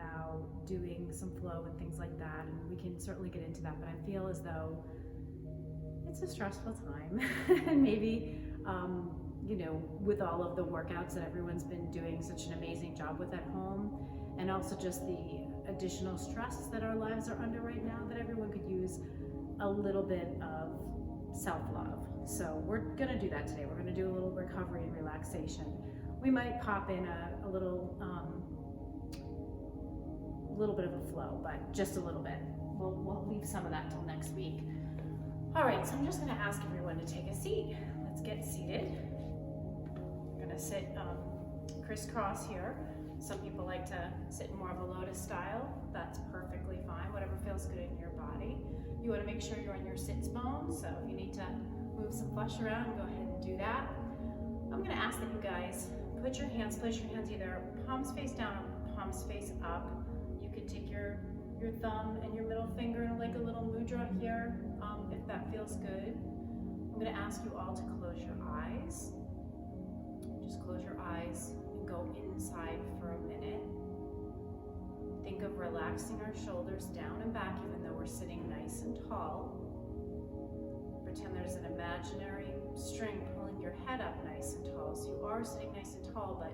about doing some flow and things like that, and we can certainly get into that, but I feel as though it's a stressful time. And maybe, you know, with all of the workouts that everyone's been doing such an amazing job with at home, and also just the additional stress that our lives are under right now, that everyone could use a little bit of self-love. So we're gonna do that today. We're gonna do a little recovery and relaxation. We might pop in a little bit of a flow, but just a little bit. We'll leave some of that till next week. All right, so I'm just gonna ask everyone to take a seat. Let's get seated. We're gonna sit crisscross here. Some people like to sit in more of a lotus style. That's perfectly fine, whatever feels good in your body. You wanna make sure you're on your sits bones, so if you need to move some flesh around, go ahead and do that. I'm gonna ask that you guys put your hands, place your hands either palms face down or palms face up. You could take your thumb and your middle finger in like a little mudra here, if that feels good. I'm gonna ask you all to close your eyes. Just close your eyes and go inside for a minute. Think of relaxing our shoulders down and back, even though we're sitting nice and tall. Pretend there's an imaginary string pulling your head up nice and tall. So you are sitting nice and tall, but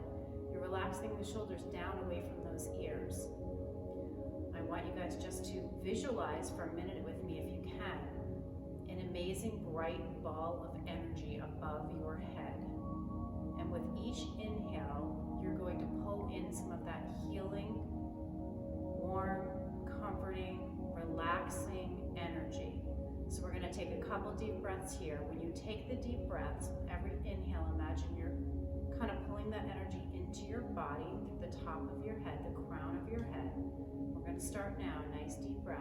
you're relaxing the shoulders down away from those ears. I want you guys just to visualize for a minute with me, if you can, an amazing bright ball of energy above your head. And with each inhale, you're going to pull in some of that healing, warm, comforting, relaxing energy. So we're gonna take a couple deep breaths here. When you take the deep breaths, every inhale, imagine you're kind of pulling that energy into your body through the top of your head, the crown of your head. We're gonna start now, nice deep breath.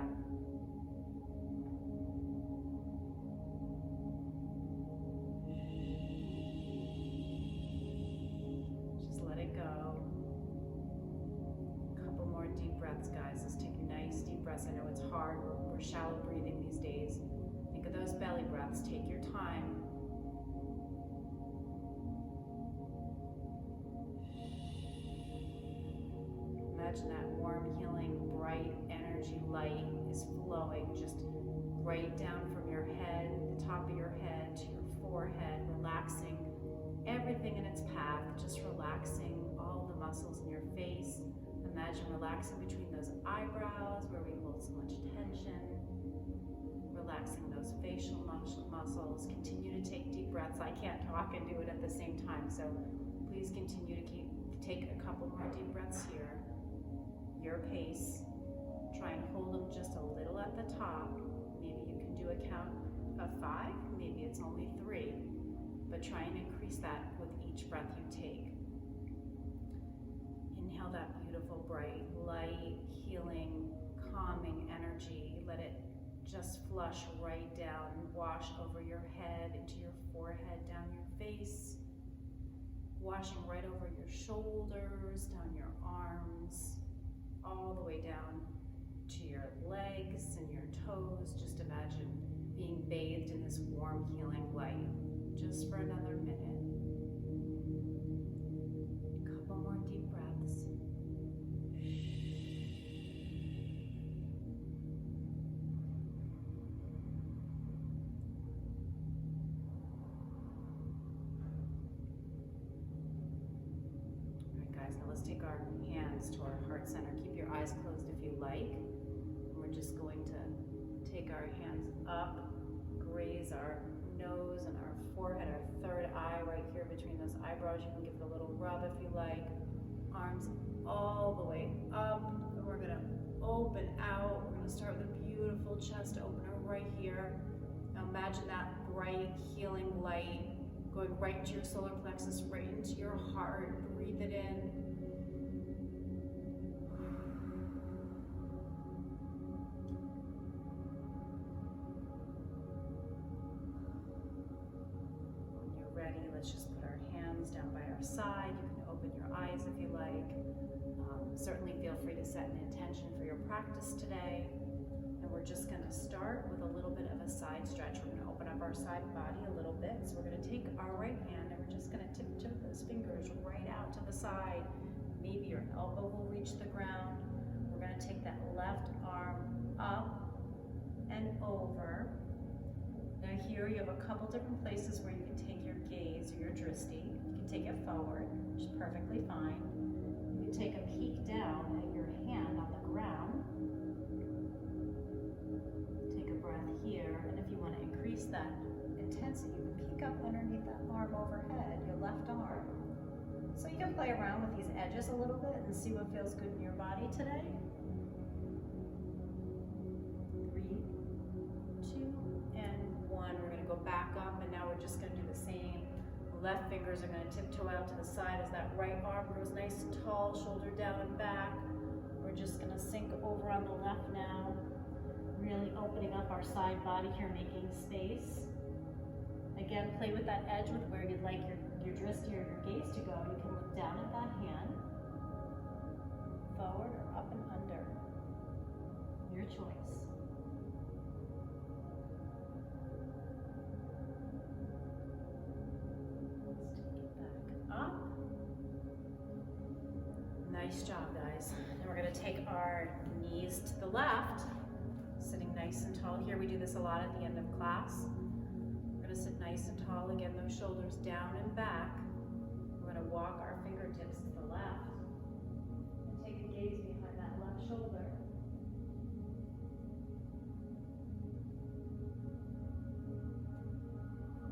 Just let it go. A couple more deep breaths, guys. Let's take nice deep breaths. I know it's hard, we're shallow breathing these days. Think of those belly breaths, take your time. Imagine that warm, healing, bright energy light is flowing just right down from your head, the top of your head, to your forehead, relaxing everything in its path, just relaxing all the muscles in your face. Imagine relaxing between those eyebrows where we hold so much tension, relaxing those facial muscles. Continue to take deep breaths. I can't talk and do it at the same time, so please continue to take a couple more deep breaths here. Your pace. Try and hold them just a little at the top. Maybe you can do a count of 5, maybe it's only 3, but try and increase that with each breath you take. Inhale that beautiful, bright, light, healing, calming energy. Let it just flush right down and wash over your head, into your forehead, down your face, washing right over your shoulders, down your arms, all the way down to your legs and your toes. Just imagine being bathed in this warm, healing light. Just for another minute. A couple more deep breaths. Let's take our hands to our heart center. Keep your eyes closed if you like. And we're just going to take our hands up, graze our nose and our forehead, our third eye right here between those eyebrows. You can give it a little rub if you like. Arms all the way up. And we're gonna open out. We're gonna start with a beautiful chest opener right here. Now imagine that bright, healing light going right into your solar plexus, right into your heart. Breathe it in. Let's just put our hands down by our side. You can open your eyes if you like. Certainly feel free to set an intention for your practice today. And we're just going to start with a little bit of a side stretch. We're going to open up our side body a little bit. So we're going to take our right hand and we're just going to tiptoe those fingers right out to the side. Maybe your elbow will reach the ground. going to take that left arm up and over. Now here you have a couple different places where you can take your gaze or your drishti. You can take it forward, which is perfectly fine. You can take a peek down at your hand on the ground. Take a breath here, and if you want to increase that intensity, you can peek up underneath that arm overhead, your left arm. So you can play around with these edges a little bit and see what feels good in your body today. 3, 2, and 1. We're going to go back up, and now we're just going to do the same. Left fingers are going to tiptoe out to the side as that right arm grows nice and tall, shoulder down and back. We're just going to sink over on the left now, really opening up our side body here, making space. Again, play with that edge with where you'd like your drishti or your gaze to go. You can look down at that hand, forward or up and under, your choice. Let's take it back up. Nice job, guys. Then we're going to take our knees to the left, sitting nice and tall here. We do this a lot at the end of class. Sit nice and tall. Again, those shoulders down and back. We're going to walk our fingertips to the left and take a gaze behind that left shoulder.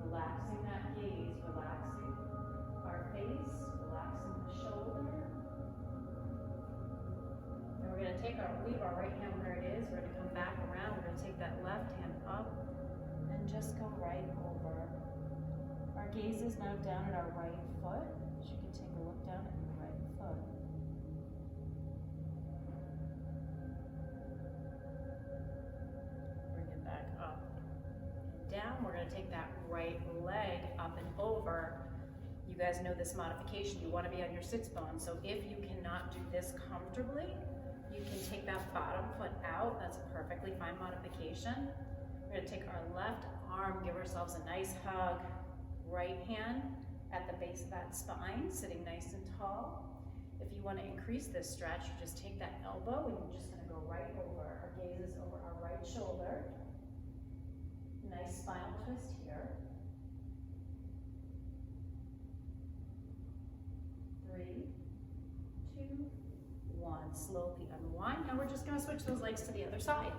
Relaxing that gaze, relaxing our face, relaxing the shoulder. And we're going to leave our right hand where it is. We're going to come back around. We're going to take that left hand up and just go right over. Our gaze is now down at our right foot. So you can take a look down at your right foot. Bring it back up and down. We're going to take that right leg up and over. You guys know this modification. You want to be on your sits bone. So if you cannot do this comfortably, you can take that bottom foot out. That's a perfectly fine modification. We're going to take our left arm, give ourselves a nice hug. Right hand at the base of that spine, sitting nice and tall. If you want to increase this stretch, you just take that elbow and you're just going to go right over. Our gaze is over our right shoulder. Nice spinal twist here. 3, 2, 1. Slowly unwind. Now we're just going to switch those legs to the other side.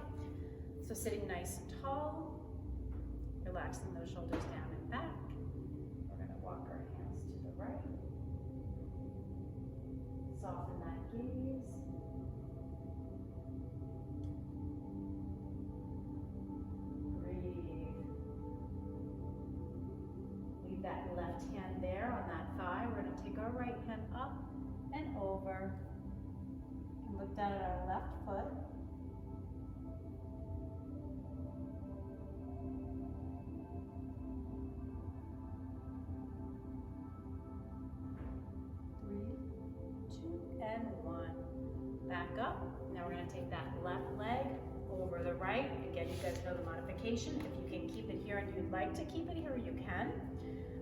So sitting nice and tall, relaxing those shoulders down and back. We're going to walk our hands to the right. Soften that gaze. Breathe. Leave that left hand there on that thigh. We're going to take our right hand up and over. And look down at our left foot. And 1. Back up. Now we're going to take that left leg over the right. Again, you guys know the modification. If you can keep it here and you'd like to keep it here, you can.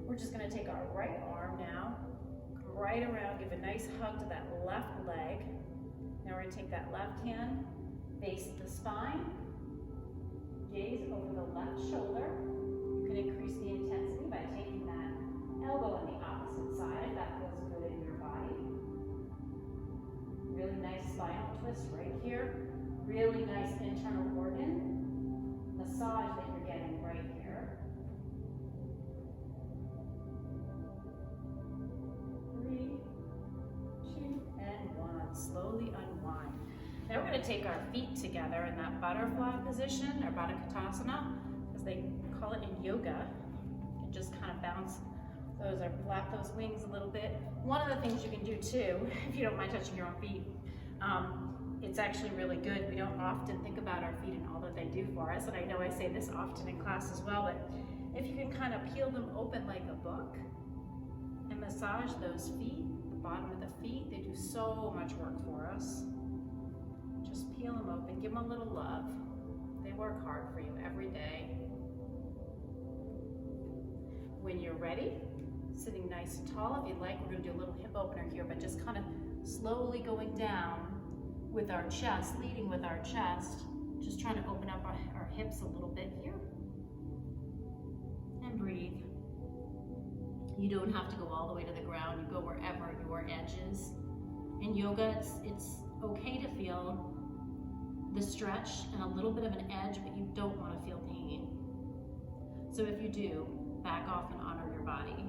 We're just going to take our right arm now, come right around, give a nice hug to that left leg. Now we're going to take that left hand, base the spine, gaze over the left shoulder. You can increase the intensity by taking that elbow on the opposite side if that feels good in your body. Really nice spinal twist right here. Really nice internal organ massage that you're getting right here. 3, 2, and 1. Slowly unwind. Now we're going to take our feet together in that butterfly position, or Baddha Konasana, as they call it in yoga. And just kind of bounce those or flap those wings a little bit. One of the things you can do too, if you don't mind touching your own feet, it's actually really good. We don't often think about our feet and all that they do for us, and I know I say this often in class as well, but if you can kind of peel them open like a book and massage those feet, the bottom of the feet, they do so much work for us. Just peel them open, give them a little love. They work hard for you every day. When you're ready, sitting nice and tall, if you'd like, we're going to do a little hip opener here, but just kind of slowly going down with our chest, leading with our chest. Just trying to open up our hips a little bit here. And breathe. You don't have to go all the way to the ground. You go wherever your edge is. In yoga, it's okay to feel the stretch and a little bit of an edge, but you don't want to feel pain. So if you do, back off and honor your body.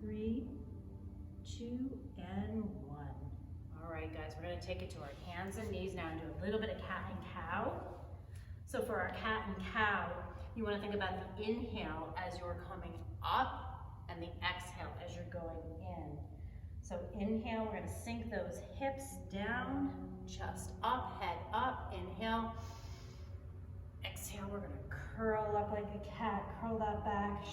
Three, 2, and 1. All right, guys, we're going to take it to our hands and knees now and do a little bit of cat and cow. So for our cat and cow, you want to think about the inhale as you're coming up and the exhale as you're going in. So inhale, we're going to sink those hips down, chest up, head up. Inhale. Exhale, we're going to curl up like a cat, curl that back.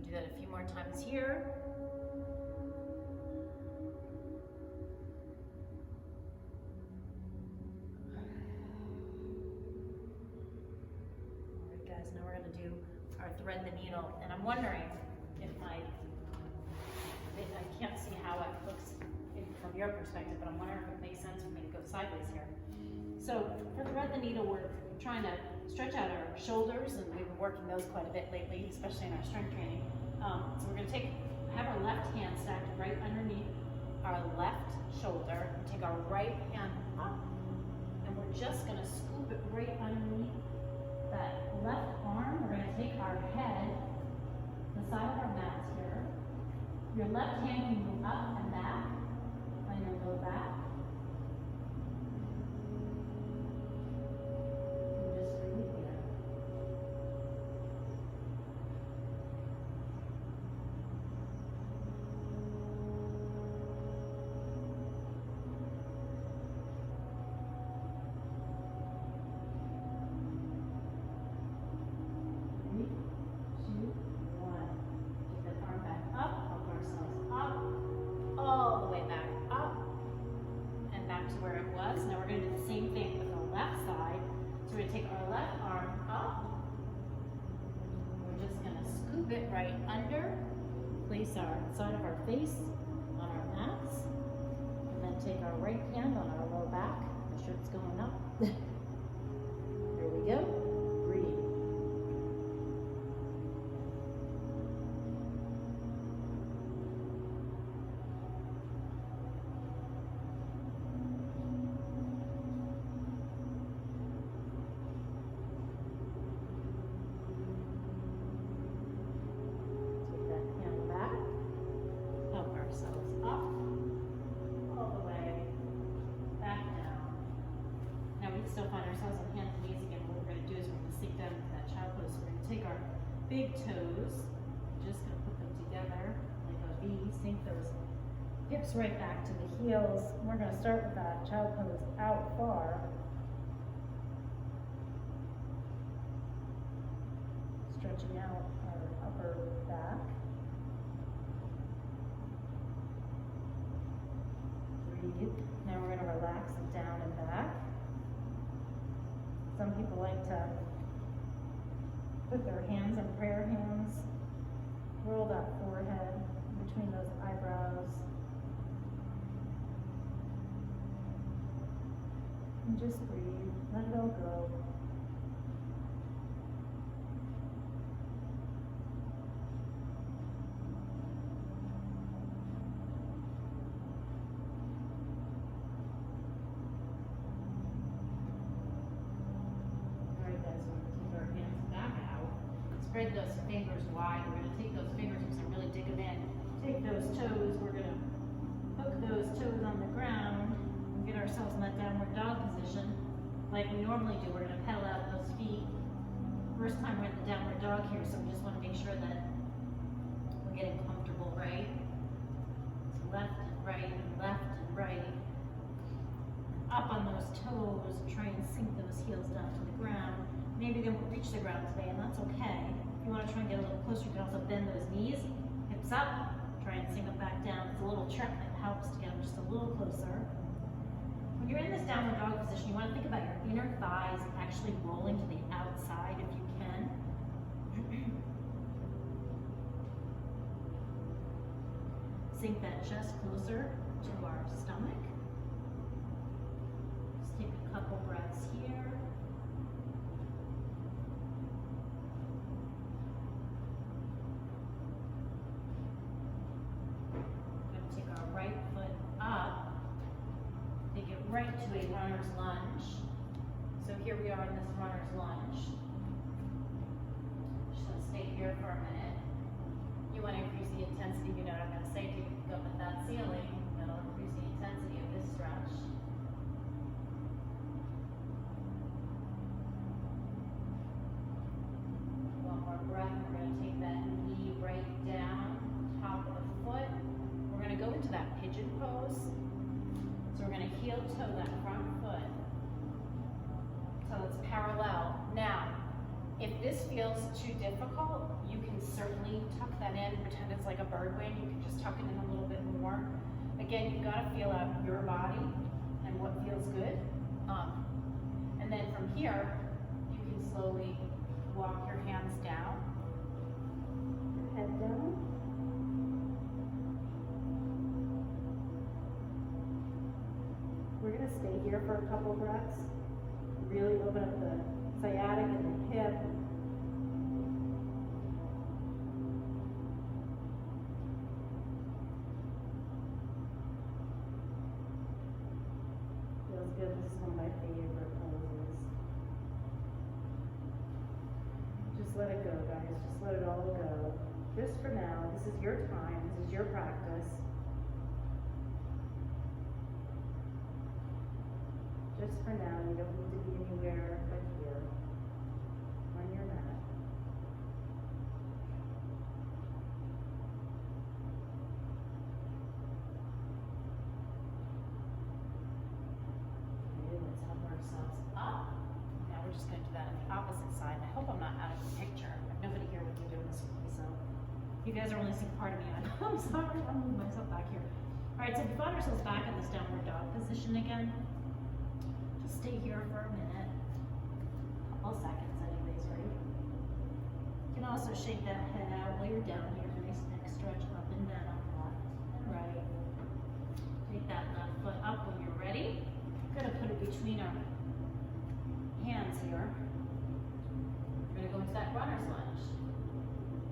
Do that a few more times here. All right, guys, now we're going to do our thread the needle. And I'm wondering if I can't see how it looks from your perspective, but I'm wondering if it makes sense for me to go sideways here. So for thread the needle, we're trying to stretch out our shoulders, and we've been working those quite a bit lately, especially in our strength training. So we're going to have our left hand stacked right underneath our left shoulder, and take our right hand up, and we're just going to scoop it right underneath that left arm. We're going to take our head, the side of our mats here. Your left hand can go up and back, and you'll go back. It right under, place our side of our face on our mats, and then take our right hand on our low back. Make sure it's going up. There we go. Breathe. Big toes, just going to put them together like a V. Sink those hips right back to the heels. We're going to start with that child pose out far. Stretching out our upper back. Breathe. Now we're going to relax down and back. Some people like to put their hands in prayer hands, roll that forehead between those eyebrows, and just breathe, let it all go. Spread those fingers wide. We're going to take those fingers and really dig them in. Take those toes. We're going to hook those toes on the ground and get ourselves in that downward dog position like we normally do. We're going to pedal out those feet. First time we're in the downward dog here, so we just want to make sure that we're getting comfortable, right? So left and right, left and right. Up on those toes, try and sink them those heels down to the ground. Maybe they won't reach the ground today, and that's okay. If you want to try and get a little closer, you can also bend those knees, hips up, try and sink them back down. It's a little trick that helps to get them just a little closer. When you're in this downward dog position, you want to think about your inner thighs actually rolling to the outside if you can. Sink that chest closer to our stomach. Just take a couple breaths here. We're going to take our right foot up. Take it right to a runner's lunge. So here we are in this runner's lunge. Just going to stay here for a minute. You want to increase the intensity. You know what I'm going to say to you. Go up at that ceiling. That'll increase the intensity of this stretch. One more breath. We're going to take that knee right down, top of the foot. We're going to go into that pigeon pose. So we're going to heel toe that front foot so it's parallel. Now, if this feels too difficult, you can certainly tuck that in, pretend it's like a bird wing. You can just tuck it in a little bit more. Again, you've got to feel out your body and what feels good. And then from here, you can slowly walk your hands down, your head down. We're going to stay here for a couple breaths. Really open up the sciatic and the hip. Feels good. This is one of my favorite poses. Just let it go, guys. Just let it all go. Just for now. This is your time. This is your practice. Just for now, you don't need to be anywhere but here on your mat. Okay, let's help ourselves up. Now we're just going to do that on the opposite side. I hope I'm not out of the picture. I have nobody here with me doing this with me, so you guys are only seeing part of me. I'm sorry, I'll move myself back here. All right, so we find ourselves back in this downward dog position again. Stay here for a minute, a couple seconds anyways, right? You can also shake that head out while you're down here. Nice neck stretch up and down, left and right. Take that left foot up when you're ready. We're going to put it between our hands here. We're going to go into that runner's lunge.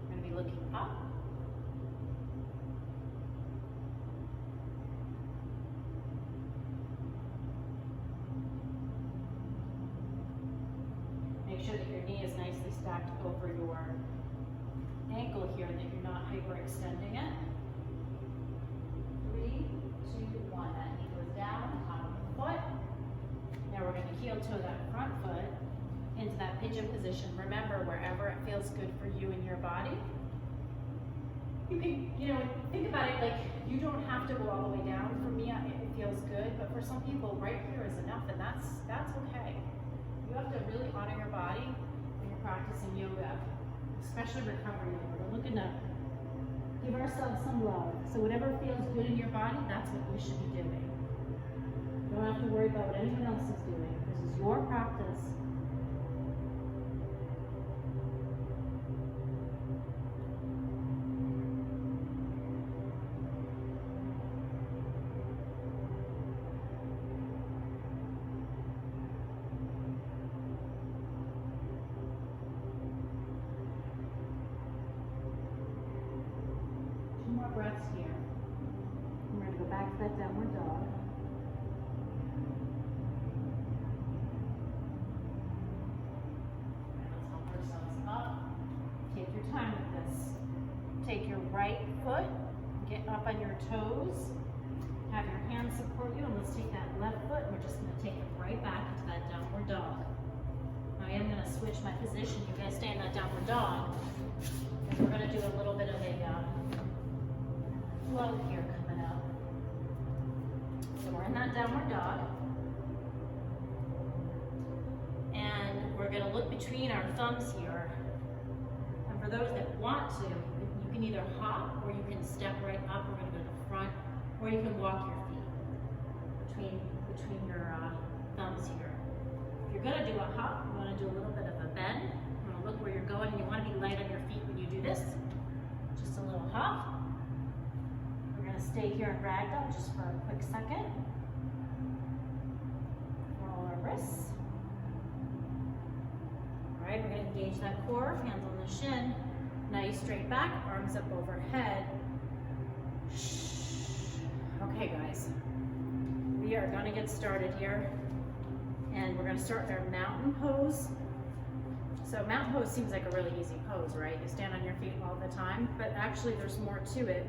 We're going to be looking up. Make sure that your knee is nicely stacked over your ankle here and that you're not hyperextending it. 3, 2, 1. That knee goes down, top of the foot. Now we're going to heel toe that front foot into that pigeon position. Remember, wherever it feels good for you and your body. You can, think about it like you don't have to go all the way down. For me, it feels good, but for some people, right here is enough, and that's okay. You have to really honor your body when you're practicing yoga, especially recovery yoga. We're looking to give ourselves some love. So whatever feels good in your body, that's what we should be doing. You don't have to worry about what anyone else is doing. This is your practice. Breaths here. We're going to go back to that downward dog. And let's help ourselves up. Take your time with this. Take your right foot, get up on your toes, have your hands support you, and let's take that left foot and we're just going to take it right back into that downward dog. Now I am going to switch my position. You guys stay in that downward dog. And we're going to do a little bit of a flow here coming up. So we're in that downward dog. gonna look between our thumbs here. And for those that want to, you can either hop or you can step right up. We're gonna go to the front, or you can walk your feet between your thumbs here. If you're gonna do a hop, you wanna do a little bit of a bend. You wanna look where you're going, and you wanna be light on your feet when you do this. Just a little hop. We're gonna stay here in ragdoll just for a quick second. Roll our wrists. All right, we're gonna engage that core, hands on the shin. Nice straight back, arms up overhead. Okay, guys, we are gonna get started here. And we're gonna start our mountain pose. So mountain pose seems like a really easy pose, right? You stand on your feet all the time, but actually there's more to it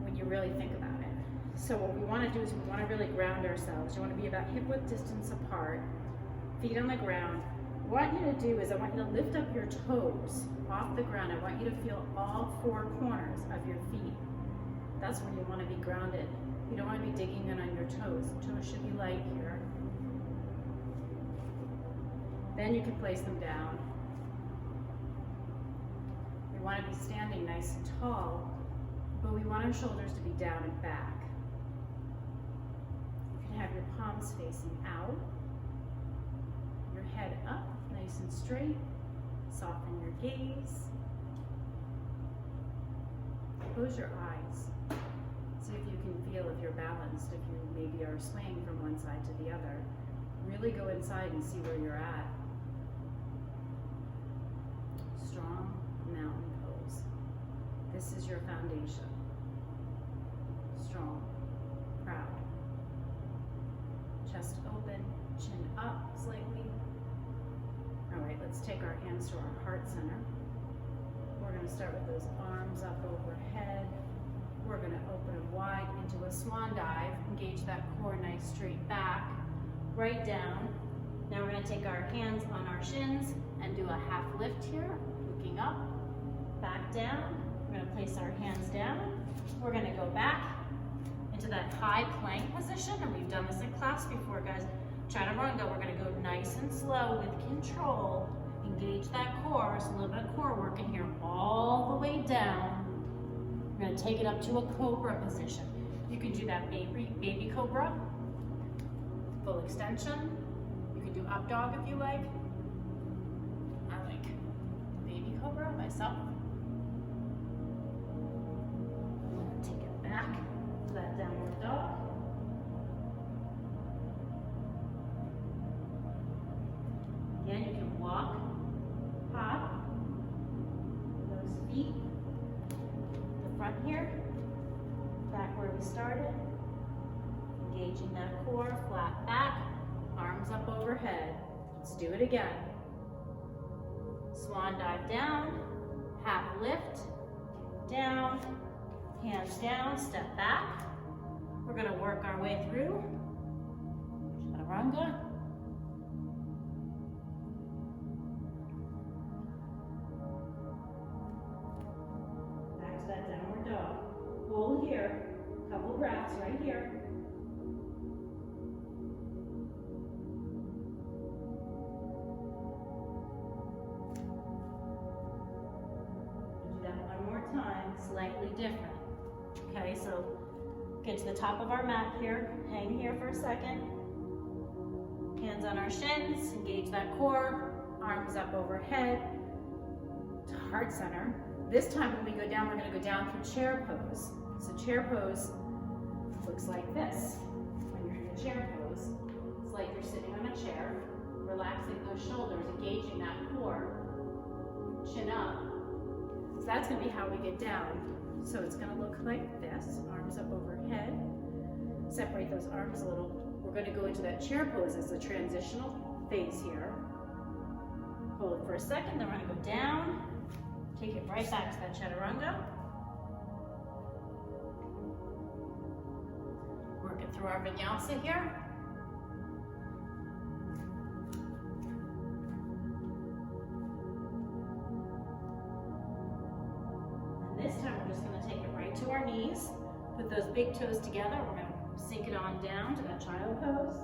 when you really think about it. So what we wanna do is we wanna really ground ourselves. You wanna be about hip width distance apart, feet on the ground. What I want you to do is I want you to lift up your toes off the ground. I want you to feel all four corners of your feet. That's when you wanna be grounded. You don't wanna be digging in on your toes. Toes should be light here. Then you can place them down. We want to be standing nice and tall, but we want our shoulders to be down and back. You can have your palms facing out, your head up, nice and straight. Soften your gaze. Close your eyes. See if you can feel if you're balanced, if you maybe are swaying from one side to the other. Really go inside and see where you're at. Strong mountain pose. This is your foundation. Strong, proud. Chest open, chin up slightly. All right, let's take our hands to our heart center. We're gonna start with those arms up overhead. We're gonna open them wide into a swan dive. Engage that core nice straight back, right down. Now we're gonna take our hands on our shins and do a half lift here. Looking up, back down. We're gonna place our hands down. We're gonna go back into that high plank position, and we've done this in class before, guys. Chaturanga, we're gonna go nice and slow with control. Engage that core, so a little bit of core work in here, all the way down. We're gonna take it up to a cobra position. You can do that baby cobra, full extension. You can do up dog if you like. Cobra myself. Take it back to that downward dog. Again, you can walk, hop, those feet, the front here, back where we started. Engaging that core, flat back, arms up overhead. Let's do it again. Swan dive down, half lift, down, hands down, step back. We're gonna work our way through Chaturanga. Back to that downward dog. Hold here, couple breaths right here. Slightly different. Okay, so get to the top of our mat here, hang here for a second. Hands on our shins, engage that core, arms up overhead to heart center. This time when we go down, we're going to go down through chair pose. So chair pose looks like this. When you're in a chair pose, it's like you're sitting on a chair, relaxing those shoulders, engaging that core, chin up. So that's going to be how we get down. So it's going to look like this, arms up overhead. Separate those arms a little. We're going to go into that chair pose as a transitional phase here. Hold it for a second, then we're going to go down. Take it right back to that Chaturanga. Working through our vinyasa here. This time we're just going to take it right to our knees. Put those big toes together. We're going to sink it on down to that child pose.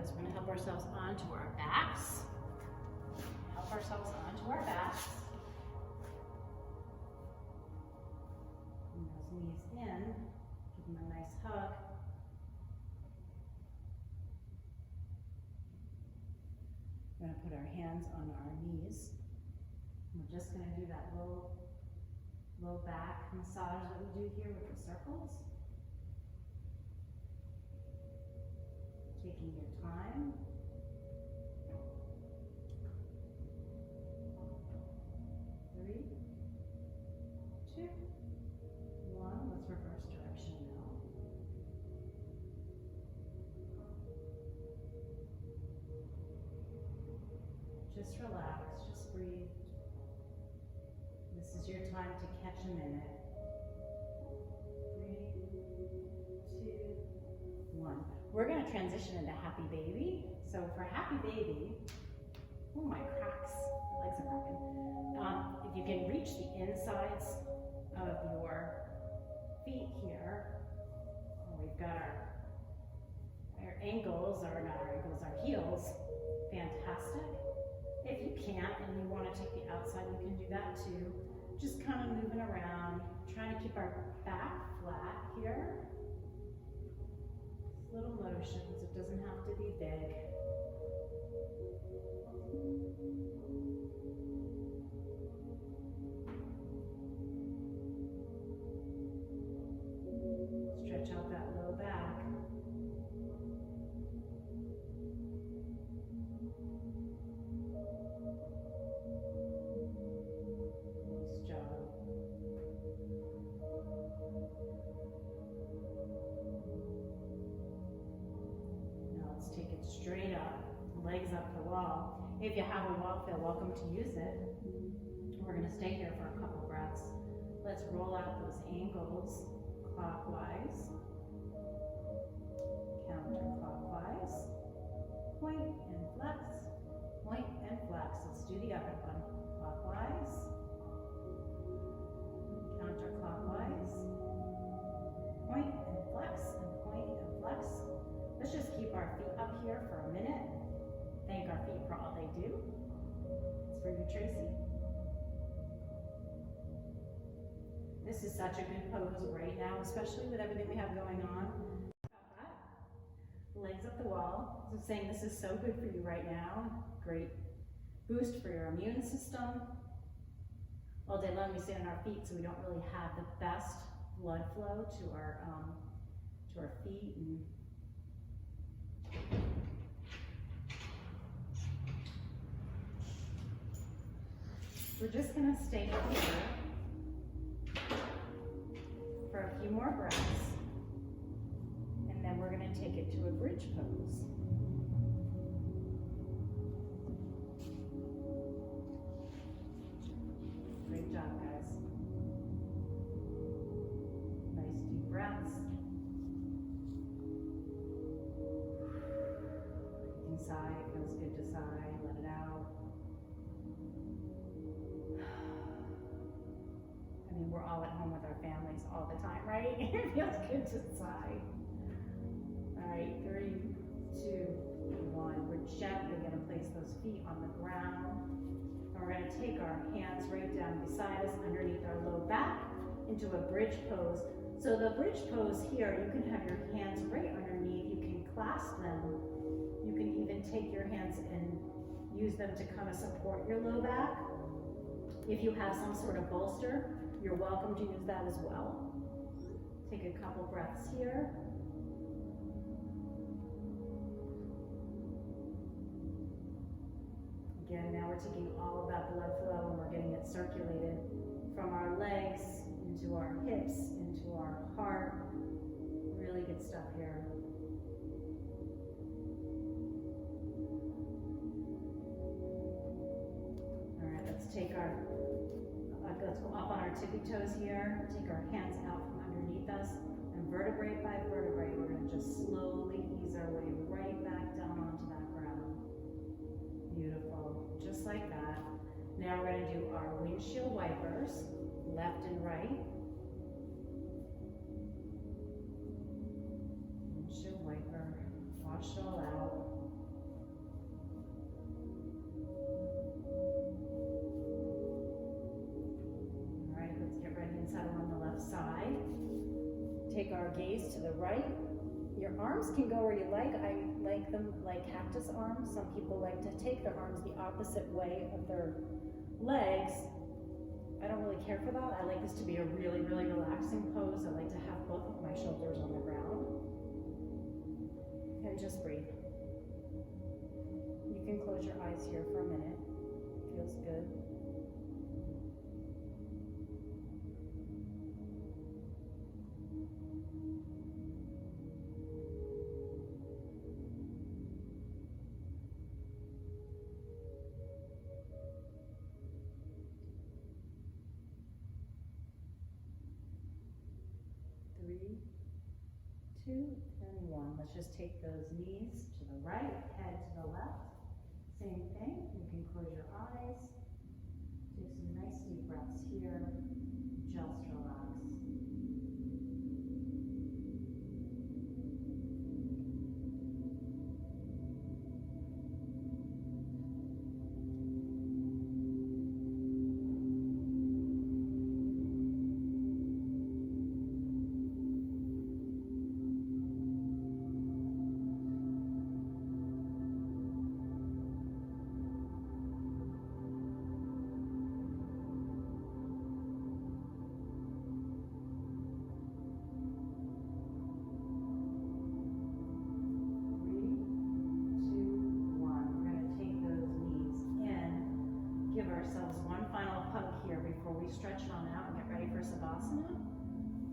toes. We're gonna help ourselves onto our backs. Help ourselves onto our backs. Bring those knees in, give them a nice hug. We're gonna put our hands on our knees. We're just gonna do that low back massage that we do here with the circles. Taking your time. 3, 2, 1. Let's reverse direction now. Just relax, just breathe. This is your time to catch a minute. 3, 2, 1. We're going to transition into Happy Baby. So for Happy Baby, oh my cracks, my legs are cracking. If you can reach the insides of your feet here, we've got our ankles, or not our ankles, our heels, fantastic. If you can't and you want to take the outside, you can do that too. Just kind of moving around, trying to keep our back flat here. Little motions, it doesn't have to be big. Stretch out that low back. Nice job. Take it straight up, legs up the wall. If you have a wall, feel welcome to use it. We're going to stay here for a couple breaths. Let's roll out those ankles clockwise, counterclockwise, point and flex, point and flex. Let's do the other one. Clockwise, counterclockwise, point and flex, and point and flex. Let's just keep our feet up here for a minute. Thank our feet for all they do. It's for you, Tracy. This is such a good pose right now, especially with everything we have going on. Legs up the wall. So saying this is so good for you right now. Great boost for your immune system. All day long we stay on our feet, so we don't really have the best blood flow to our feet. And we're just going to stay here for a few more breaths, and then we're going to take it to a bridge pose. Great job, guys. Nice deep breaths. You can sigh, it feels good to sigh, let it out. I mean, we're all at home with our families all the time, right? It feels good to sigh. All right, 3, 2, 1. We're gently going to place those feet on the ground. And we're going to take our hands right down beside us, underneath our low back, into a bridge pose. So the bridge pose here, you can have your hands right underneath. You can clasp them. You can even take your hands and use them to kind of support your low back. If you have some sort of bolster, you're welcome to use that as well. Take a couple breaths here. Again, now we're taking all of that blood flow and we're getting it circulated from our legs into our hips, into our heart. Really good stuff here. All right, let's go up on our tippy toes here. Take our hands out from underneath us, and vertebrae by vertebrae, we're going to just slowly ease our way right back down onto that ground. Beautiful, just like that. Now we're going to do our windshield wipers, left and right. Windshield wiper, wash it all out. take our gaze to the right. Your arms can go where you like. I like them like cactus arms. Some people like to take their arms the opposite way of their legs. I don't really care for that. I like this to be a really, really relaxing pose. I like to have both of my shoulders on the ground. And just breathe. You can close your eyes here for a minute. Feels good. Three, two, and one. Let's just take those knees to the right, head to the left. Same thing. You can close your eyes. Take some nice deep breaths here. Just relax. Stretch on out and get ready for Savasana.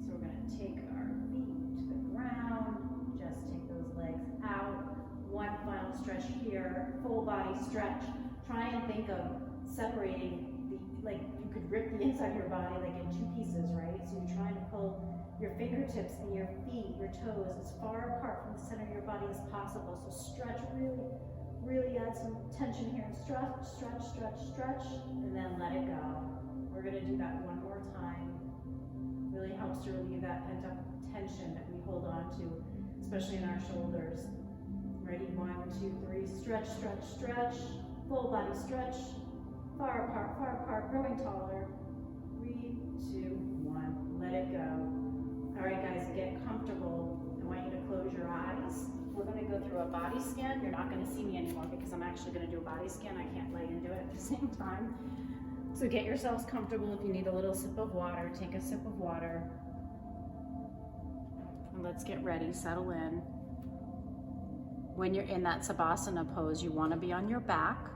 So we're going to take our feet to the ground, just take those legs out. One final stretch here, full body stretch. Try and think of separating like you could rip the inside of your body like in two pieces, right? So you're trying to pull your fingertips and your feet, your toes as far apart from the center of your body as possible. So stretch really add some tension here and stretch, and then let it go. We're going to do that one more time. Really helps to relieve that pent-up tension that we hold on to, especially in our shoulders. Ready? 1, 2, 3. Stretch. Full body stretch. Far apart, growing taller. 3, 2, 1. Let it go. All right, guys, get comfortable. I want you to close your eyes. We're going to go through a body scan. You're not going to see me anymore because I'm actually going to do a body scan. I can't lay and do it at the same time. So get yourselves comfortable. If you need a little sip of water, take a sip of water. And let's get ready, settle in. When you're in that Savasana pose, you want to be on your back.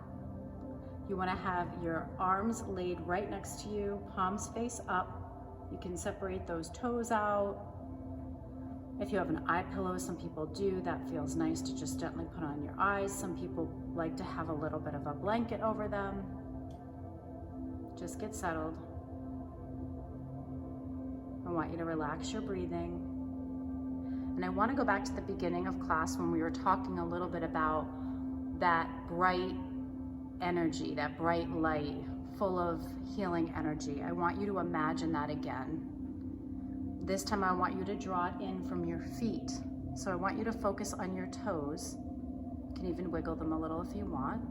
You want to have your arms laid right next to you, palms face up. You can separate those toes out. If you have an eye pillow, some people do, that feels nice to just gently put on your eyes. Some people like to have a little bit of a blanket over them. Just get settled. I want you to relax your breathing. And I want to go back to the beginning of class when we were talking a little bit about that bright energy, that bright light, full of healing energy. I want you to imagine that again. This time I want you to draw it in from your feet. So I want you to focus on your toes. You can even wiggle them a little if you want.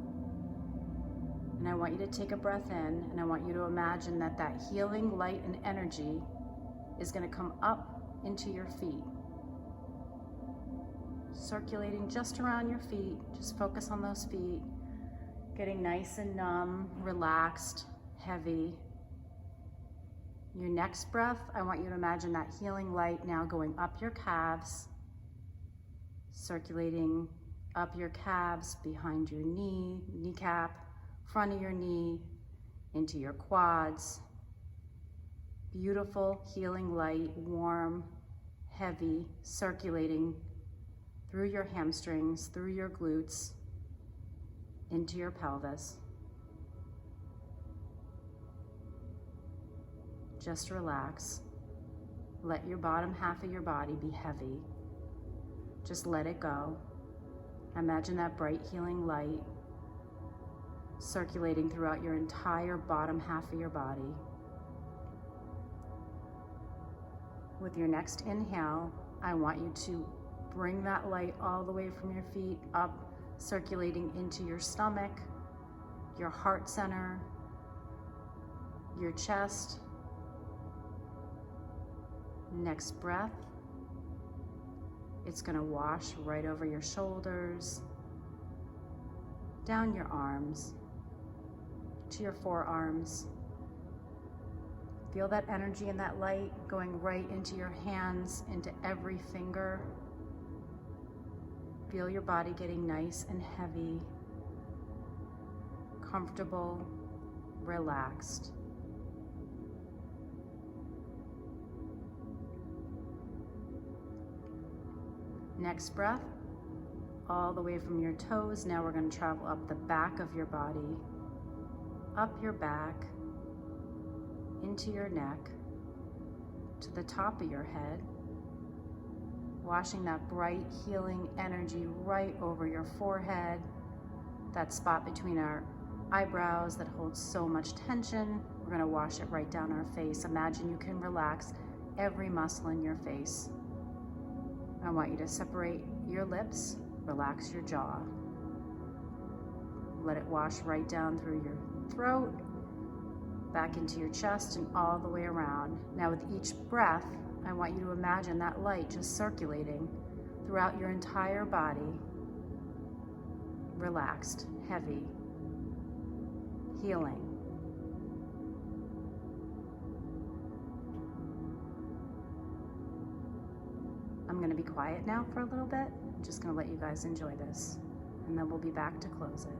And I want you to take a breath in, and I want you to imagine that that healing light and energy is going to come up into your feet. Circulating just around your feet. Just focus on those feet. Getting nice and numb, relaxed, heavy. Your next breath, I want you to imagine that healing light now going up your calves, circulating up your calves, behind your kneecap, front of your knee, into your quads. Beautiful healing light, warm, heavy, circulating through your hamstrings, through your glutes, into your pelvis. Just relax. Let your bottom half of your body be heavy. Just let it go. Imagine that bright healing light circulating throughout your entire bottom half of your body. With your next inhale, I want you to bring that light all the way from your feet up, circulating into your stomach, your heart center, your chest. Next breath, It's going to wash right over your shoulders, down your arms, to your forearms. Feel that energy and that light going right into your hands, into every finger. Feel your body getting nice and heavy, comfortable, relaxed. Next breath, all the way from your toes. Now we're going to travel up the back of your body, up your back, into your neck, to the top of your head, washing that bright healing energy right over your forehead, that spot between our eyebrows that holds so much tension. We're going to wash it right down our face. Imagine you can relax every muscle in your face. I want you to separate your lips, relax your jaw. Let it wash right down through your throat, back into your chest and all the way around. Now with each breath, I want you to imagine that light just circulating throughout your entire body. Relaxed, heavy, healing. I'm going to be quiet now for a little bit. I'm just going to let you guys enjoy this, and then we'll be back to close it.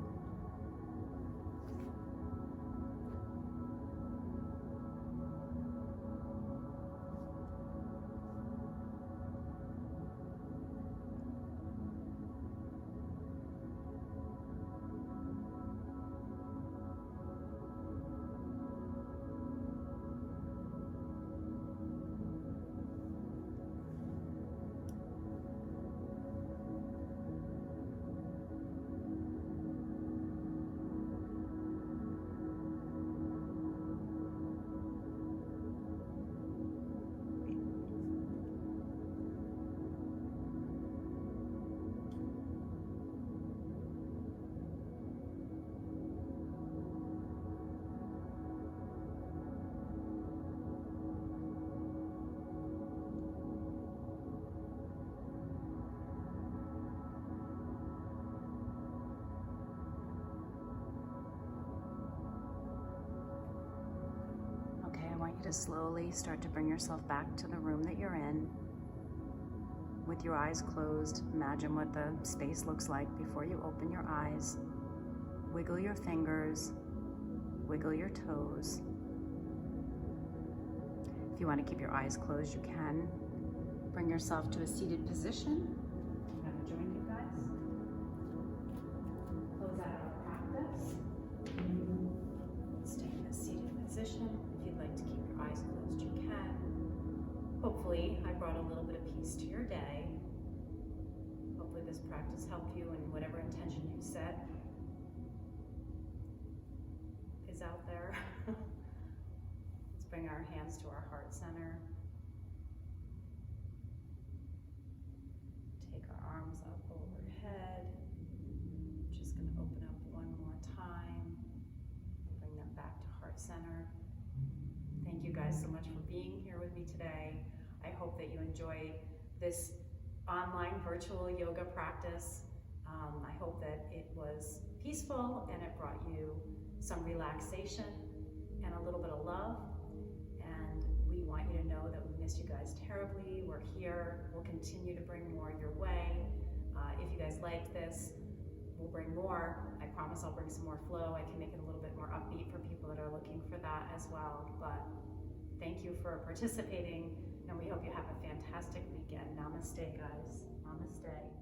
I want you to slowly start to bring yourself back to the room that you're in. With your eyes closed, imagine what the space looks like before you open your eyes. Wiggle your fingers, wiggle your toes. If you want to keep your eyes closed, you can. Bring yourself to a seated position. I'm going to join you guys. Close out our practice. Stay in a seated position. If you'd like to keep your eyes closed, you can. Hopefully, I brought a little bit of peace to your day. Hopefully this practice helped you, and whatever intention you set is out there. Let's bring our hands to our heart center. Take our arms up overhead. Just going to open up one more time. Bring them back to heart center. Thank you guys so much for being here with me today. I hope that you enjoyed this online virtual yoga practice. I hope that it was peaceful and it brought you some relaxation and a little bit of love. And we want you to know that we miss you guys terribly. We're here. We'll continue to bring more your way. If you guys liked this, we'll bring more. I promise I'll bring some more flow. I can make it a little bit more upbeat for people that are looking for that as well. But thank you for participating, and we hope you have a fantastic weekend. Namaste, guys. Namaste.